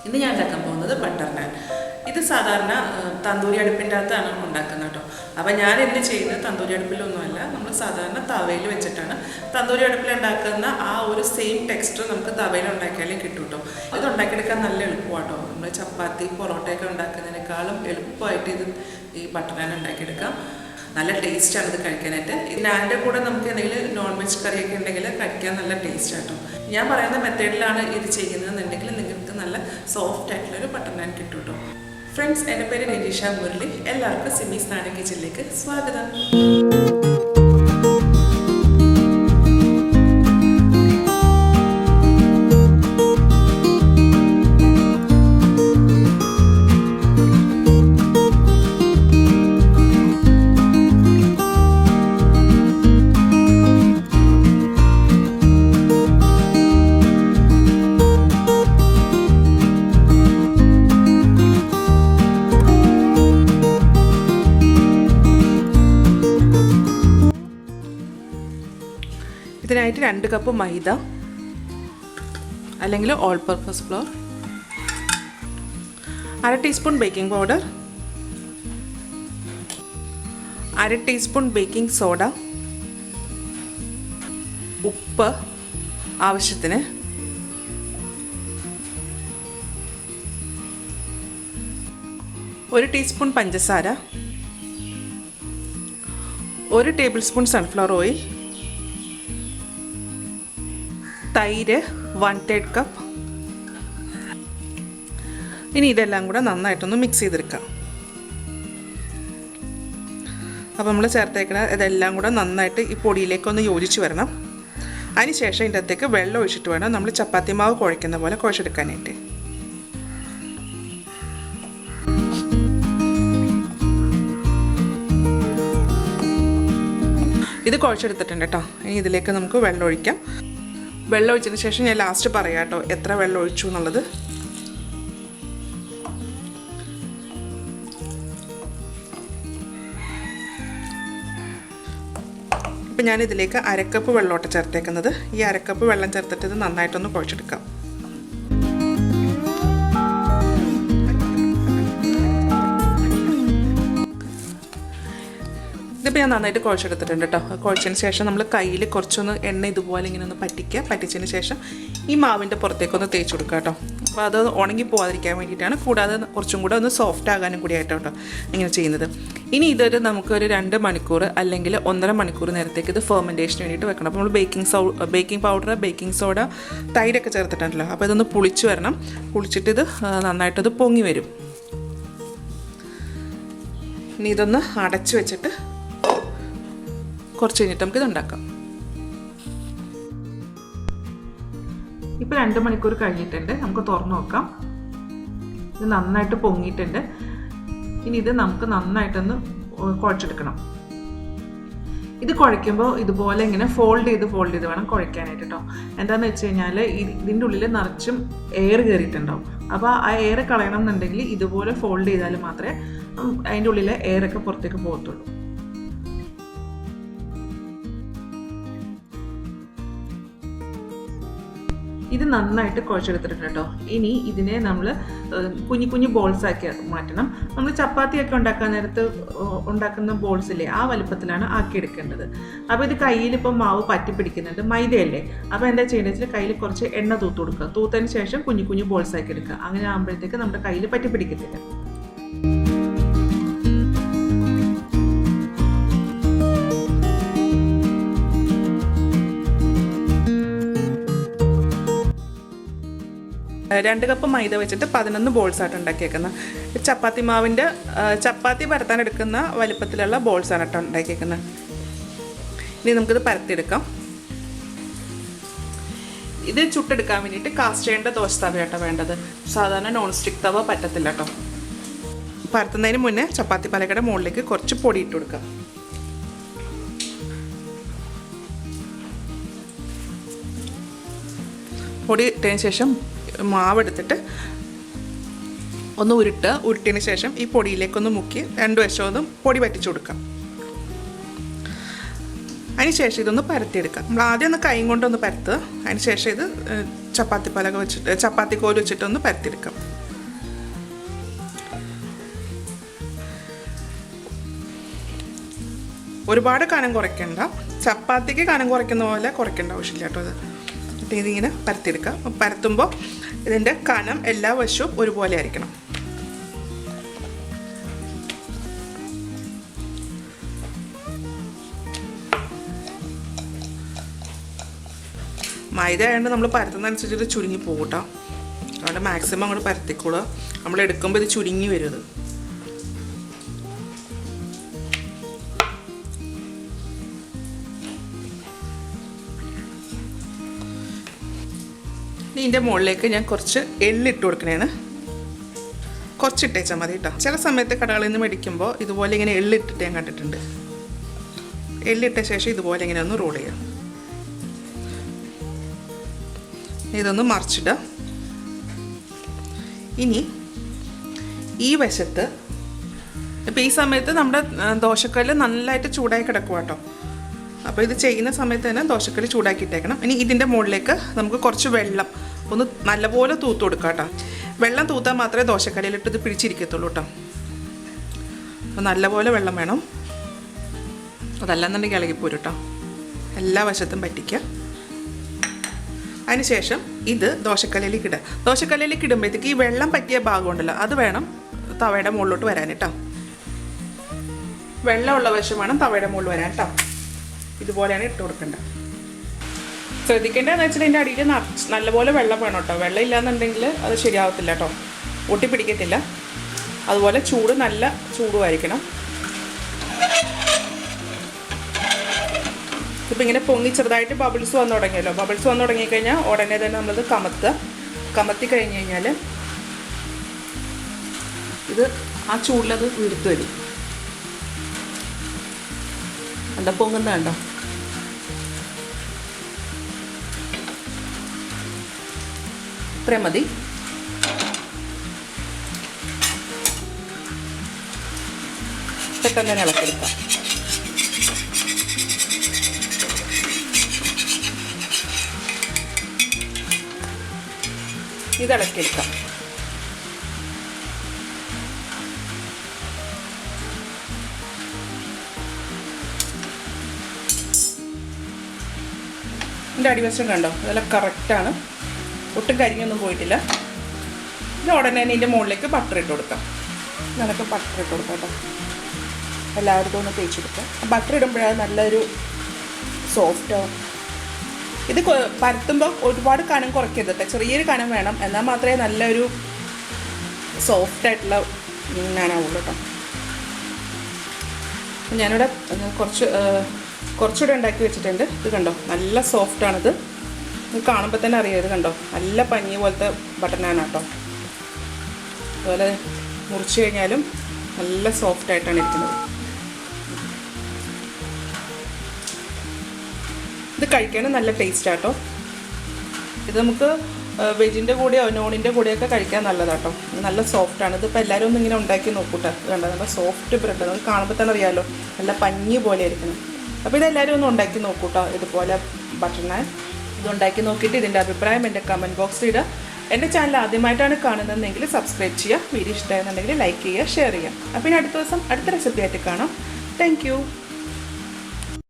ഇന്ന് ഞാൻ ഉണ്ടാക്കാൻ പോകുന്നത് ബട്ടർ നാൻ. ഇത് സാധാരണ തന്തൂരി അടുപ്പിൻ്റെ അകത്താണ് ഉണ്ടാക്കുന്നത് കേട്ടോ. അപ്പോൾ ഞാൻ എന്ത് ചെയ്യുന്നത് തന്തൂരി അടുപ്പിലൊന്നുമല്ല, നമ്മൾ സാധാരണ തവയിൽ വെച്ചിട്ടാണ്. തന്തൂരി അടുപ്പിൽ ഉണ്ടാക്കുന്ന ആ ഒരു സെയിം ടെക്സ്ചർ നമുക്ക് തവയിൽ ഉണ്ടാക്കിയാലേ കിട്ടും കേട്ടോ. ഇത് ഉണ്ടാക്കിയെടുക്കാൻ നല്ല എളുപ്പമാണ് കേട്ടോ. നമ്മൾ ചപ്പാത്തി പൊറോട്ടയൊക്കെ ഉണ്ടാക്കുന്നതിനേക്കാളും എളുപ്പമായിട്ട് ഈ ബട്ടർ നാൻ ഉണ്ടാക്കിയെടുക്കാം. നല്ല ടേസ്റ്റാണ് ഇത് കഴിക്കാനായിട്ട്. നാൻ്റെ കൂടെ നമുക്ക് എന്തെങ്കിലും നോൺ വെജ് കറിയൊക്കെ ഉണ്ടെങ്കിൽ കഴിക്കാൻ നല്ല ടേസ്റ്റ് കേട്ടോ. ഞാൻ പറയുന്ന മെത്തേഡിലാണ് ഇത് ചെയ്യുന്നതെന്നുണ്ടെങ്കിൽ നിങ്ങൾക്ക് നല്ല സോഫ്റ്റ് ആയിട്ടുള്ളൊരു ബട്ടർ നാൻ കിട്ടും കേട്ടോ. ഫ്രണ്ട്സ്, എൻ്റെ പേര് രജിഷ മുരളി. എല്ലാവർക്കും സിമീസ് നാടൻ കിച്ചണിലേക്ക് സ്വാഗതം. ഇതിനായിട്ട് 2 കപ്പ് മൈദ അല്ലെങ്കിൽ all purpose floor, 1/2 teaspoon baking powder, 1/2 teaspoon baking soda, ഉപ്പ് ആവശ്യത്തിന്, ഒരു ടീസ്പൂൺ പഞ്ചസാര, 1 ടേബിൾ സ്പൂൺ സൺഫ്ലവർ ഓയിൽ, തൈര് 1/3 കപ്പ്. ഇനി ഇതെല്ലാം കൂടെ നന്നായിട്ടൊന്ന് മിക്സ് ചെയ്തെടുക്കാം. അപ്പോൾ നമ്മൾ ചേർത്തേക്കുന്ന ഇതെല്ലാം കൂടെ നന്നായിട്ട് ഈ പൊടിയിലേക്കൊന്ന് യോജിച്ച് വരണം. അതിനുശേഷം ഇതിൻ്റെ അകത്തേക്ക് വെള്ളം ഒഴിച്ചിട്ട് വേണം നമ്മൾ ചപ്പാത്തി മാവ് കുഴയ്ക്കുന്ന പോലെ കുഴച്ചെടുക്കാനായിട്ട്. ഇത് കുഴച്ചെടുത്തിട്ടുണ്ട് കേട്ടോ. ഇനി ഇതിലേക്ക് നമുക്ക് വെള്ളം ഒഴിക്കാം. വെള്ളം ഒഴിച്ചതിന് ശേഷം ഞാൻ ലാസ്റ്റ് പറയാം കേട്ടോ എത്ര വെള്ളം ഒഴിച്ചു എന്നുള്ളത്. ഇപ്പം ഞാൻ ഇതിലേക്ക് 1/2 കപ്പ് വെള്ളമോട്ട് ചേർത്തേക്കുന്നത്. ഈ 1/2 കപ്പ് വെള്ളം ചേർത്തിട്ട് ഇത് നന്നായിട്ടൊന്ന് കുഴച്ചെടുക്കാം. ഇതിപ്പോൾ ഞാൻ നന്നായിട്ട് കുഴച്ചെടുത്തിട്ടുണ്ട് കേട്ടോ. കുഴച്ചതിന് ശേഷം നമ്മൾ കയ്യിൽ കുറച്ചൊന്ന് എണ്ണ ഇതുപോലെ ഇങ്ങനെ ഒന്ന് പറ്റിച്ചതിന് ശേഷം ഈ മാവിൻ്റെ പുറത്തേക്കൊന്ന് തേച്ച് കൊടുക്കുക കേട്ടോ. അപ്പോൾ അത് ഉണങ്ങി പോകാതിരിക്കാൻ വേണ്ടിയിട്ടാണ്. കൂടാതെ കുറച്ചും കൂടെ ഒന്ന് സോഫ്റ്റ് ആകാനും കൂടി ആയിട്ടോ കേട്ടോ ഇങ്ങനെ ചെയ്യുന്നത്. ഇനി ഇതൊരു നമുക്കൊരു 2 മണിക്കൂർ അല്ലെങ്കിൽ 1.5 മണിക്കൂർ നേരത്തേക്ക് ഇത് ഫെർമെൻറ്റേഷന് വേണ്ടിയിട്ട് വെക്കണം. അപ്പോൾ നമ്മൾ ബേക്കിംഗ് പൗഡർ, ബേക്കിംഗ് സോഡ, തൈരൊക്കെ ചേർത്തിട്ടുണ്ടല്ലോ. അപ്പോൾ ഇതൊന്ന് പുളിച്ച് വരണം. പുളിച്ചിട്ട് ഇത് നന്നായിട്ടത് പൊങ്ങി വരും. ഇനി ഇതൊന്ന് അടച്ച് വെച്ചിട്ട് കുറച്ച് കഴിഞ്ഞിട്ട് നമുക്കിത് ഉണ്ടാക്കാം. ഇപ്പോൾ 2 മണിക്കൂർ കഴിഞ്ഞിട്ടുണ്ട്. നമുക്ക് തുറന്ന് നോക്കാം. ഇത് നന്നായിട്ട് പൊങ്ങിയിട്ടുണ്ട്. ഇനി ഇത് നമുക്ക് നന്നായിട്ടൊന്ന് കുഴച്ചെടുക്കണം. ഇത് കുഴയ്ക്കുമ്പോൾ ഇതുപോലെ ഇങ്ങനെ ഫോൾഡ് ചെയ്ത് വേണം കുഴയ്ക്കാനായിട്ട് കേട്ടോ. എന്താണെന്ന് വെച്ച് കഴിഞ്ഞാൽ ഇതിൻ്റെ ഉള്ളിൽ നിറച്ചും എയർ കയറിയിട്ടുണ്ടാവും. അപ്പോൾ ആ എയർ കളയണം എന്നുണ്ടെങ്കിൽ ഇതുപോലെ ഫോൾഡ് ചെയ്താൽ മാത്രമേ അതിൻ്റെ ഉള്ളിലെ എയറൊക്കെ പുറത്തേക്ക് പോകത്തുള്ളൂ. ഇത് നന്നായിട്ട് കുഴച്ചെടുത്തിട്ടുണ്ട് കേട്ടോ. ഇനി ഇതിനെ നമ്മൾ കുഞ്ഞു ബോൾസ് ആക്കി മാറ്റണം. നമ്മൾ ചപ്പാത്തിയൊക്കെ ഉണ്ടാക്കാൻ നേരത്ത് ഉണ്ടാക്കുന്ന ബോൾസില്ലേ, ആ വലുപ്പത്തിലാണ് ആക്കിയെടുക്കേണ്ടത്. അപ്പോൾ ഇത് കയ്യിലിപ്പം മാവ് പറ്റി പിടിക്കുന്നുണ്ട്, മൈദയല്ലേ. അപ്പോൾ എന്താ ചെയ്യേണ്ടത് വെച്ചാൽ കയ്യിൽ കുറച്ച് എണ്ണ തൂത്ത് കൊടുക്കുക. തൂത്തതിന് ശേഷം കുഞ്ഞു ബോൾസ് ആക്കി എടുക്കുക. അങ്ങനെ ആകുമ്പോഴത്തേക്ക് നമ്മുടെ കയ്യിൽ പറ്റി പിടിക്കത്തില്ല. രണ്ട് കപ്പ് മൈദ വെച്ചിട്ട് 11 ബോൾസായിട്ട് ഉണ്ടാക്കിയേക്കുന്നത്. ചപ്പാത്തി പരത്താൻ എടുക്കുന്ന വലിപ്പത്തിലുള്ള ബോൾസാണ് കേട്ടോ ഉണ്ടാക്കിയേക്കുന്നത്. ഇനി നമുക്കിത് പരത്തിയെടുക്കാം. ഇത് ചുട്ടെടുക്കാൻ വേണ്ടിയിട്ട് കാസ്റ്റ് ചെയ്യേണ്ട ദോശ തവയാട്ടോ വേണ്ടത്. സാധാരണ നോൺ സ്റ്റിക്ക് തവ പറ്റത്തില്ല കേട്ടോ. പരത്തുന്നതിന് മുന്നേ ചപ്പാത്തി പലകയുടെ മുകളിലേക്ക് കുറച്ച് പൊടി ഇട്ട് കൊടുക്കുക. പൊടി ഇട്ടതിന് ശേഷം മാവെടുത്തിട്ട് ഒന്ന് ഉരുട്ടിയതിന് ശേഷം ഈ പൊടിയിലേക്കൊന്ന് മുക്കി 2 വശവും പൊടി പറ്റിച്ചു കൊടുക്കാം. അതിനുശേഷം ഇതൊന്ന് പരത്തിയെടുക്കാം. നമ്മൾ ആദ്യം ഒന്ന് കൈ കൊണ്ടൊന്ന് പരത്തുക. അതിനുശേഷം ഇത് ചപ്പാത്തി കോല് വെച്ചിട്ടൊന്ന് പരത്തിയെടുക്കാം. ഒരുപാട് കനം കുറയ്ക്കണ്ട, ചപ്പാത്തിക്ക് കനം കുറയ്ക്കുന്ന പോലെ കുറയ്ക്കേണ്ട ആവശ്യമില്ല കേട്ടോ. ഇത് ഇതിങ്ങനെ പരത്തിയെടുക്കുക. പരത്തുമ്പോൾ ഇതിൻ്റെ കനം എല്ലാ വശവും ഒരുപോലെ ആയിരിക്കണം. മൈദ ആയതുകൊണ്ട് നമ്മൾ പരത്തുന്നതനുസരിച്ചിട്ട് ചുരുങ്ങി പോകും കേട്ടോ. അതുകൊണ്ട് മാക്സിമം അങ്ങോട്ട് പരത്തിക്കോളുക. നമ്മൾ എടുക്കുമ്പോൾ ഇത് ചുരുങ്ങി വരും. ഇതിൻ്റെ മുകളിലേക്ക് ഞാൻ കുറച്ച് എള്ളിട്ട് കൊടുക്കണേന്ന്. കുറച്ചിട്ടേച്ചാൽ മതി കേട്ടോ. ചില സമയത്ത് കടകളിൽ നിന്ന് മേടിക്കുമ്പോൾ ഇതുപോലെ ഇങ്ങനെ എള്ളിട്ടിട്ട് ഞാൻ കണ്ടിട്ടുണ്ട്. എള്ളിട്ട ശേഷം ഇതുപോലെ ഇങ്ങനെ ഒന്ന് റോൾ ചെയ്യാം. ഇതൊന്ന് മറിച്ചിടുക. ഇനി ഈ വശത്ത് ഇപ്പോൾ ഈ സമയത്ത് നമ്മുടെ ദോശക്കല്ല് നല്ലതായിട്ട് ചൂടായി കിടക്കുക കേട്ടോ. അപ്പോൾ ഇത് ചെയ്യുന്ന സമയത്ത് തന്നെ ദോശക്കല്ല് ചൂടാക്കിയിട്ടേക്കണം. ഇനി ഇതിൻ്റെ മുകളിലേക്ക് നമുക്ക് കുറച്ച് വെള്ളം ഒന്ന് നല്ലപോലെ തൂത്ത് കൊടുക്കാം കേട്ടോ. വെള്ളം തൂത്താൽ മാത്രമേ ദോശക്കല്ലിലിട്ട് ഇത് പിടിച്ചിരിക്കത്തുള്ളൂ കേട്ടോ. അപ്പോൾ നല്ലപോലെ വെള്ളം വേണം, അതല്ലെന്നുണ്ടെങ്കിൽ ഇളകിപ്പോരും കേട്ടോ. എല്ലാ വശത്തും പറ്റിക്കുക. അതിനുശേഷം ഇത് ദോശക്കല്ലിലേക്ക് ഇടുക. ദോശക്കല്ലിലേക്ക് ഇടുമ്പോഴത്തേക്ക് ഈ വെള്ളം പറ്റിയ ഭാഗം ഉണ്ടല്ലോ, അത് വേണം തവയുടെ മുകളിലോട്ട് വരാൻ കേട്ടോ. വെള്ളമുള്ള വശം വേണം തവയുടെ മുകളിൽ വരാൻ കേട്ടോ. ഇതുപോലെയാണ് ഇട്ട് കൊടുക്കേണ്ടത്. ശ്രദ്ധിക്കേണ്ടതെന്ന് വെച്ചാൽ ഇതിൻ്റെ അടിയിൽ നല്ലപോലെ വെള്ളം വേണം കേട്ടോ. വെള്ളം ഇല്ലാന്നുണ്ടെങ്കിൽ അത് ശരിയാവത്തില്ല കേട്ടോ, ഒട്ടിപ്പിടിക്കത്തില്ല. അതുപോലെ ചൂട് നല്ല ചൂടുമായിരിക്കണം. ഇപ്പം ഇങ്ങനെ പൊങ്ങി ചെറുതായിട്ട് ബബിൾസ് വന്നു തുടങ്ങിയല്ലോ. ബബിൾസ് വന്നു തുടങ്ങിക്കഴിഞ്ഞാൽ ഉടനെ തന്നെ നമ്മളത് കമത്തി കഴിഞ്ഞ് കഴിഞ്ഞാൽ ഇത് ആ ചൂടിലത് വീർത്ത് വരും. എന്താ പൊങ്ങുന്ന കണ്ടോ? ഇത്രയും മതി. പെട്ടെന്ന് തന്നെ ഇളക്കിയെടുക്കാം. ഇത് ഇളക്കിയെടുക്കാം. ഇതിൻ്റെ അടിവശം കണ്ടോ? അതെല്ലാം കറക്റ്റാണ്, ഒട്ടും കരിഞ്ഞൊന്നും പോയിട്ടില്ല. ഇത് ഉടനെ തന്നെ ഇതിൻ്റെ മുകളിലേക്ക് ബട്ടർ ഇട്ട് കൊടുക്കാം. നിനക്ക് ബട്ടർ ഇട്ട് കൊടുക്കാം കേട്ടോ. എല്ലാവർക്കും ഒന്ന് തേച്ച് കൊടുക്കാം. ബട്ടർ ഇടുമ്പോഴത് നല്ലൊരു സോഫ്റ്റാവും. ഇത് പരത്തുമ്പോൾ ഒരുപാട് കനം കുറയ്ക്കരുത് കേട്ടോ. ചെറിയൊരു കനം വേണം, എന്നാൽ മാത്രമേ നല്ലൊരു സോഫ്റ്റായിട്ടുള്ള നാനാവുള്ളൂ കേട്ടോ. ഞാനിവിടെ കുറച്ചുകൂടെ ഉണ്ടാക്കി വെച്ചിട്ടുണ്ട്. ഇത് കണ്ടോ, നല്ല സോഫ്റ്റാണിത്. ഇത് കാണുമ്പോൾ തന്നെ അറിയാം. ഇത് കണ്ടോ, നല്ല പഞ്ഞി പോലത്തെ ബട്ടർ നാനാട്ടോ. അതുപോലെ മുറിച്ച് കഴിഞ്ഞാലും നല്ല സോഫ്റ്റായിട്ടാണ് ഇരിക്കുന്നത്. ഇത് കഴിക്കാനും നല്ല ടേസ്റ്റാട്ടോ. ഇത് നമുക്ക് വെജിൻ്റെ കൂടെയോ നോണിൻ്റെ കൂടെയൊക്കെ കഴിക്കാൻ നല്ലതാട്ടോ. നല്ല സോഫ്റ്റാണ്. ഇതിപ്പോൾ എല്ലാവരും ഒന്നും ഇങ്ങനെ ഉണ്ടാക്കി നോക്കൂട്ടെ. ഇത് കണ്ടോ, നല്ല സോഫ്റ്റ് ബ്രെഡ്. നമുക്ക് കാണുമ്പോൾ തന്നെ അറിയാമല്ലോ, നല്ല പഞ്ഞി പോലെ ഇരിക്കണം. അപ്പോൾ ഇതെല്ലാവരും ഒന്ന് ഉണ്ടാക്കി നോക്കൂട്ടോ, ഇതുപോലെ ബട്ടർ നാൻ. ഇത് ഉണ്ടാക്കി നോക്കിയിട്ട് ഇതിൻ്റെ അഭിപ്രായം എൻ്റെ കമൻറ്റ് ബോക്സിൽ ഇടുക. എൻ്റെ ചാനൽ ആദ്യമായിട്ടാണ് കാണുന്നതെങ്കിൽ സബ്സ്ക്രൈബ് ചെയ്യുക. വീഡിയോ ഇഷ്ടമായെന്നുണ്ടെങ്കിൽ ലൈക്ക് ചെയ്യുക, ഷെയർ ചെയ്യുക. അപ്പോൾ ഇനി അടുത്ത ദിവസം അടുത്ത റെസിപ്പി ആയിട്ട് കാണാം. Thank you.